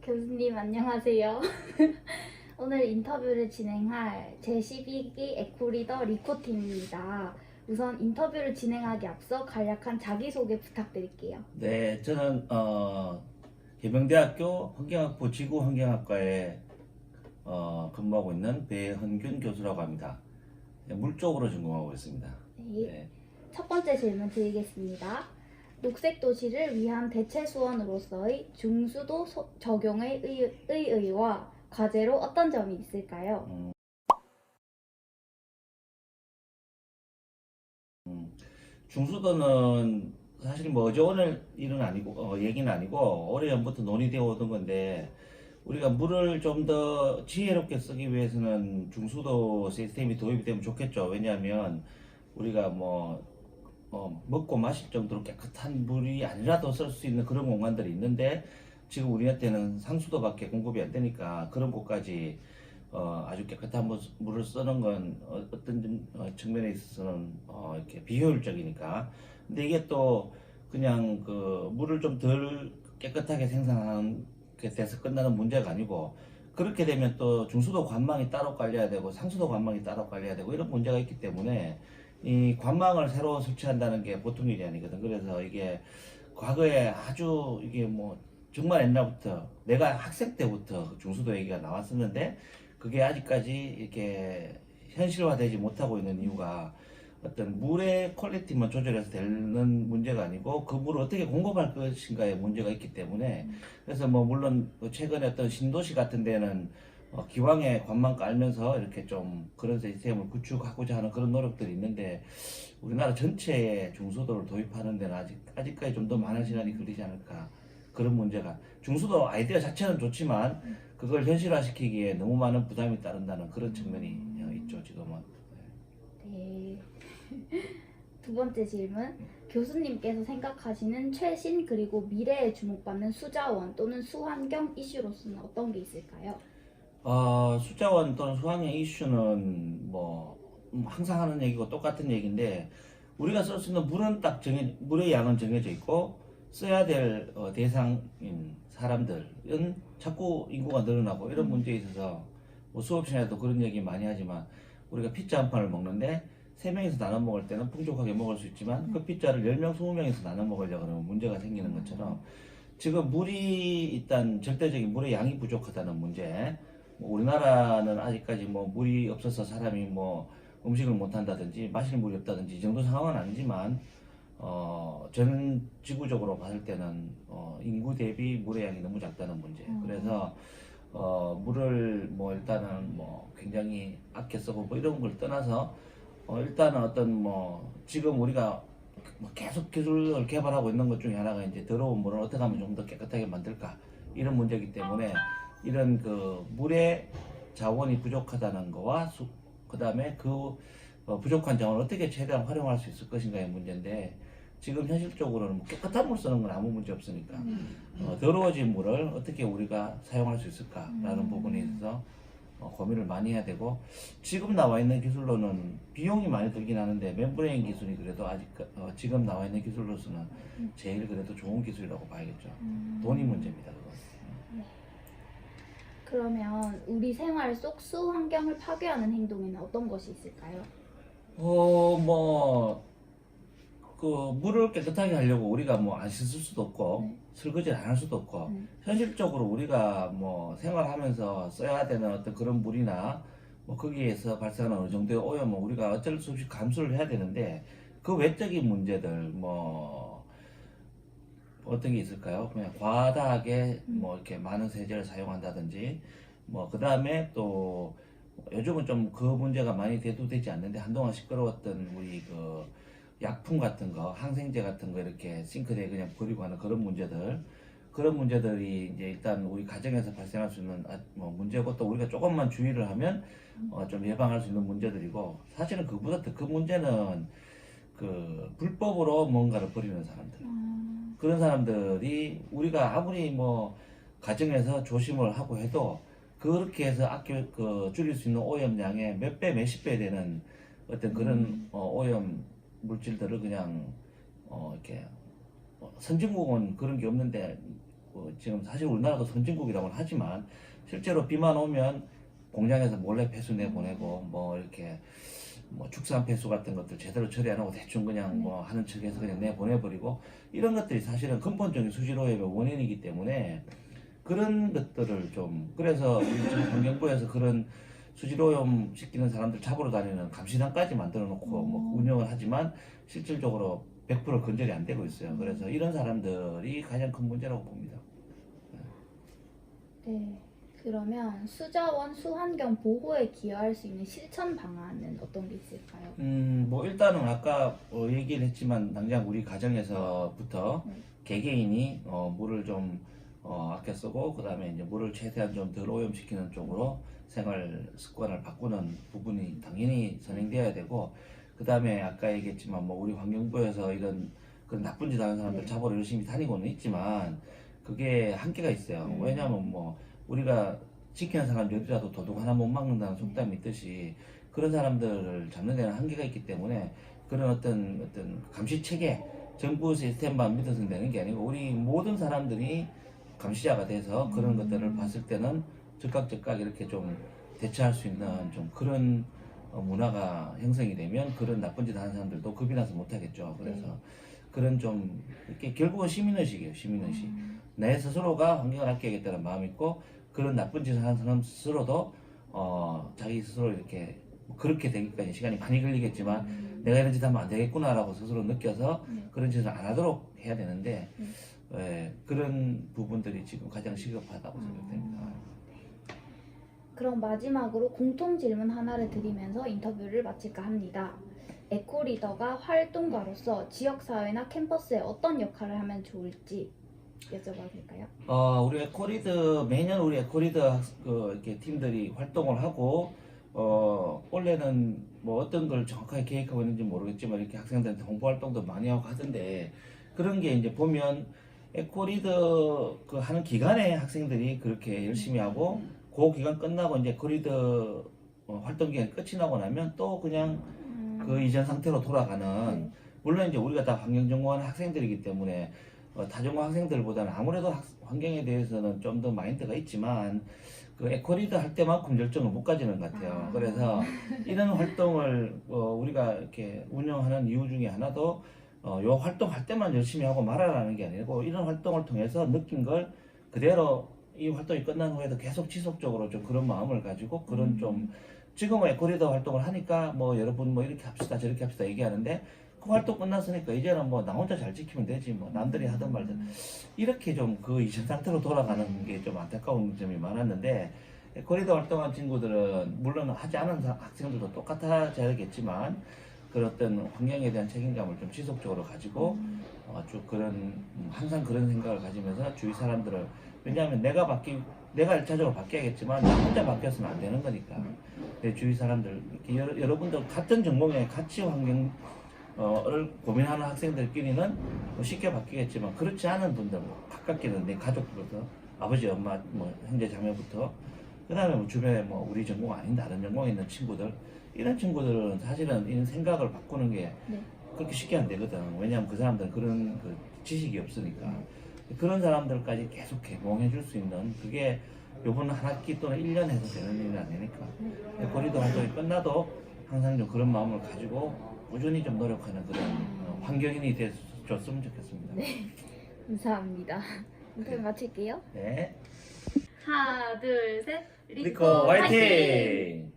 교수님 안녕하세요. 오늘 인터뷰를 진행할 제12기 에코리더 리코팀입니다. 우선 인터뷰를 진행하기 앞서 간략한 자기소개 부탁드릴게요. 네, 저는 계명대학교 환경학부 지구환경학과에 근무하고 있는 배헌균 교수라고 합니다. 네, 물 쪽으로 전공하고 있습니다. 네. 네. 첫 번째 질문 드리겠습니다. 녹색 도시를 위한 대체 수원으로서의 중수도 적용의 의의와 과제로 어떤 점이 있을까요? 중수도는 사실 뭐 어제 오늘 일은 아니고 얘기는 아니고 오래전부터 논의되어 오던 건데 우리가 물을 좀 더 지혜롭게 쓰기 위해서는 중수도 시스템이 도입이 되면 좋겠죠. 왜냐하면 우리가 먹고 마실 정도로 깨끗한 물이 아니라도 쓸 수 있는 그런 공간들이 있는데 지금 우리한테는 상수도밖에 공급이 안 되니까 그런 곳까지 아주 깨끗한 물을 쓰는 건 어떤 측면에 있어서는 이렇게 비효율적이니까. 근데 이게 또 그냥 그 물을 좀 덜 깨끗하게 생산하는 게 돼서 끝나는 문제가 아니고, 그렇게 되면 또 중수도 관망이 따로 깔려야 되고 상수도 관망이 따로 깔려야 되고 이런 문제가 있기 때문에 이 관망을 새로 설치한다는 게 보통 일이 아니거든. 그래서 이게 과거에 아주 이게 뭐 정말 옛날부터 내가 학생 때부터 중수도 얘기가 나왔었는데 그게 아직까지 이렇게 현실화되지 못하고 있는 이유가 어떤 물의 퀄리티만 조절해서 되는 문제가 아니고 그 물을 어떻게 공급할 것인가에 문제가 있기 때문에. 그래서 뭐 물론 최근에 어떤 신도시 같은 데는 기왕에 관만 깔면서 이렇게 좀 그런 시스템을 구축하고자 하는 그런 노력들이 있는데 우리나라 전체에 중수도를 도입하는 데는 아직까지 좀 더 많은 시간이 걸리지 않을까. 그런 문제가, 중수도 아이디어 자체는 좋지만 그걸 현실화시키기에 너무 많은 부담이 따른다는 그런 측면이 있죠 지금은. 네. 두 번째 질문. 교수님께서 생각하시는 최신 그리고 미래에 주목받는 수자원 또는 수환경 이슈로서는 어떤 게 있을까요? 수자원 또는 수학의 이슈는 뭐 항상 하는 얘기고 똑같은 얘기인데, 우리가 쓸 수 있는 물은 물의 양은 정해져 있고 써야 될 대상인 사람들은 자꾸 인구가 늘어나고 이런 문제에 있어서 뭐 수업 시간에도 그런 얘기 많이 하지만, 우리가 피자 한 판을 먹는데 3명이서 나눠 먹을 때는 풍족하게 먹을 수 있지만 그 피자를 10명, 20명이서 나눠 먹으려고 하면 문제가 생기는 것처럼 지금 물이 일단 절대적인 물의 양이 부족하다는 문제. 뭐 우리나라는 아직까지 뭐 물이 없어서 사람이 뭐 음식을 못 한다든지 마실 물이 없다든지 이 정도 상황은 아니지만 전 지구적으로 봤을 때는 인구 대비 물의 양이 너무 작다는 문제. 그래서 물을 뭐 일단은 뭐 굉장히 아껴 쓰고 뭐 이런 걸 떠나서 일단은 어떤 뭐 지금 우리가 뭐 계속 기술을 개발하고 있는 것 중에 하나가 이제 더러운 물을 어떻게 하면 좀 더 깨끗하게 만들까, 이런 문제이기 때문에 이런 그 물의 자원이 부족하다는 거와 그다음에 그 부족한 자원을 어떻게 최대한 활용할 수 있을 것인가의 문제인데, 지금 현실적으로는 뭐 깨끗한 물 쓰는 건 아무 문제 없으니까 더러워진 물을 어떻게 우리가 사용할 수 있을까라는 부분에 있어서 고민을 많이 해야 되고, 지금 나와 있는 기술로는 비용이 많이 들긴 하는데 멤브레인 기술이 그래도 아직 지금 나와 있는 기술로서는 제일 그래도 좋은 기술이라고 봐야겠죠. 돈이 문제입니다, 그건. 그러면 우리 생활 속 수환경을 파괴하는 행동에는 어떤 것이 있을까요? 뭐 그 물을 깨끗하게 하려고 우리가 뭐 안 씻을 수도 없고 설거지를 안 할 수도 없고, 현실적으로 우리가 뭐 생활하면서 써야 되는 어떤 그런 물이나 뭐 거기에서 발생하는 어느 정도의 오염은 우리가 어쩔 수 없이 감수를 해야 되는데, 그 외적인 문제들 뭐 어떤 게 있을까요? 그냥 과다하게 뭐 이렇게 많은 세제를 사용한다든지, 뭐 그 다음에 또 요즘은 좀 그 문제가 많이 대두되지 않는데 한동안 시끄러웠던 우리 그 약품 같은 거, 항생제 같은 거 이렇게 싱크대에 그냥 버리고 하는 그런 문제들, 그런 문제들이 이제 일단 우리 가정에서 발생할 수 있는 뭐 문제고, 또 우리가 조금만 주의를 하면 좀 예방할 수 있는 문제들이고, 사실은 그보다 더 큰 문제는 그 불법으로 뭔가를 버리는 사람들, 그런 사람들이 우리가 아무리 뭐 가정에서 조심을 하고 해도 그렇게 해서 줄일 수 있는 오염량의 몇 배, 몇십 배 되는 어떤 그런 오염 물질들을 그냥 이렇게 선진국은 그런 게 없는데 지금 사실 우리나라도 선진국이라고는 하지만 실제로 비만 오면 공장에서 몰래 폐수 내보내고 뭐 이렇게 뭐 축산 폐수 같은 것들 제대로 처리 안 하고 대충 그냥 뭐 하는 척해서 그냥 내보내버리고 이런 것들이 사실은 근본적인 수질 오염의 원인이기 때문에 그런 것들을 좀 그래서 지금 환경부에서 그런 수질 오염 시키는 사람들 잡으러 다니는 감시단까지 만들어 놓고 뭐 운영을 하지만 실질적으로 100% 근절이 안 되고 있어요. 그래서 이런 사람들이 가장 큰 문제라고 봅니다. 네. 그러면 수자원 수환경 보호에 기여할 수 있는 실천 방안은 어떤 게 있을까요? 뭐 일단은 아까 얘기를 했지만 당장 우리 가정에서부터 개개인이 물을 좀 아껴 쓰고 그다음에 이제 물을 최대한 좀 덜 오염시키는 쪽으로 생활 습관을 바꾸는 부분이 당연히 선행돼야 되고 그다음에 아까 얘기했지만 뭐 우리 환경부에서 이런 그런 나쁜 짓 하는 사람들 네. 잡으러 열심히 다니고는 있지만 그게 한계가 있어요. 왜냐하면 뭐 우리가 지키는 사람이 어디라도 도둑 하나 못 막는다는 속담이 있듯이 그런 사람들을 잡는 데는 한계가 있기 때문에 그런 어떤 감시 체계, 정부 시스템만 믿어서 되는 게 아니고 우리 모든 사람들이 감시자가 돼서 그런 것들을 봤을 때는 즉각 이렇게 좀 대처할 수 있는 좀 그런 문화가 형성이 되면 그런 나쁜 짓 하는 사람들도 겁이 나서 못 하겠죠. 그래서 그런 좀 이렇게 결국은 시민의식이에요. 시민의식. 내 스스로가 환경을 아껴야겠다는 마음이 있고 그런 나쁜 짓을 하는 사람 스스로도 자기 스스로 이렇게 그렇게 되기까지 시간이 많이 걸리겠지만 내가 이런 짓 하면 안 되겠구나라고 스스로 느껴서 그런 짓을 안 하도록 해야 되는데 그런 부분들이 지금 가장 시급하다고 생각됩니다. 그럼 마지막으로 공통 질문 하나를 드리면서 인터뷰를 마칠까 합니다. 에코리더가 활동가로서 지역사회나 캠퍼스에 어떤 역할을 하면 좋을지 여쭤봐도 될까요? 우리 에코리드 매년 우리 에코리드 이렇게 팀들이 활동을 하고 원래는 뭐 어떤 걸 정확하게 계획하고 있는지 모르겠지만 이렇게 학생들한테 홍보 활동도 많이 하고 하던데 그런 게 이제 보면 에코리드 그 하는 기간에 학생들이 그렇게 열심히 하고 그 기간 끝나고 이제 코리드 활동 기간 끝이 나고 나면 또 그냥 그 이전 상태로 돌아가는 물론 이제 우리가 다 환경전공하는 학생들이기 때문에 타전공 학생들보다는 아무래도 환경에 대해서는 좀 더 마인드가 있지만 그 에코리드 할 때만큼 열정을 못 가지는 것 같아요. 그래서 이런 활동을 우리가 이렇게 운영하는 이유 중에 하나도 요 활동할 때만 열심히 하고 말아라는 게 아니고 이런 활동을 통해서 느낀 걸 그대로 이 활동이 끝난 후에도 계속 지속적으로 좀 그런 마음을 가지고 그런 좀 지금은 에코리더 활동을 하니까 뭐 여러분 뭐 이렇게 합시다 저렇게 합시다 얘기하는데 그 활동 끝났으니까 이제는 뭐 나 혼자 잘 지키면 되지 뭐 남들이 하든 말든 이렇게 좀 그 이전 상태로 돌아가는 게 좀 안타까운 점이 많았는데 에코리더 활동한 친구들은 물론 하지 않은 학생들도 똑같아져야겠지만 그런 어떤 환경에 대한 책임감을 좀 지속적으로 가지고 쭉 그런 항상 그런 생각을 가지면서 주위 사람들을 왜냐하면 내가 1차적으로 바뀌어야겠지만 나 혼자 바뀌었으면 안 되는 거니까 내 주위 사람들 이렇게 여러분들 같은 전공에 같이 환경을 고민하는 학생들끼리는 뭐 쉽게 바뀌겠지만 그렇지 않은 분들 가깝게는 내 가족부터 아버지 엄마 뭐 형제 자매부터 그 다음에 뭐 주변에 뭐 우리 전공 아닌 다른 전공에 있는 친구들 이런 친구들은 사실은 이런 생각을 바꾸는 게 그렇게 쉽게 안 되거든. 왜냐하면 그 사람들은 그런 그 지식이 없으니까. 그런 사람들까지 계속 개봉해 줄 수 있는 그게 요번 한 학기 또는 1년 해서 되는 일은 아니니까. 거리도 활동이 끝나도 항상 좀 그런 마음을 가지고 꾸준히 좀 노력하는 그런 환경인이 됐으면 좋겠습니다. 네, 감사합니다. 인터뷰 마칠게요. 네. 하나, 둘, 셋. 리코 화이팅!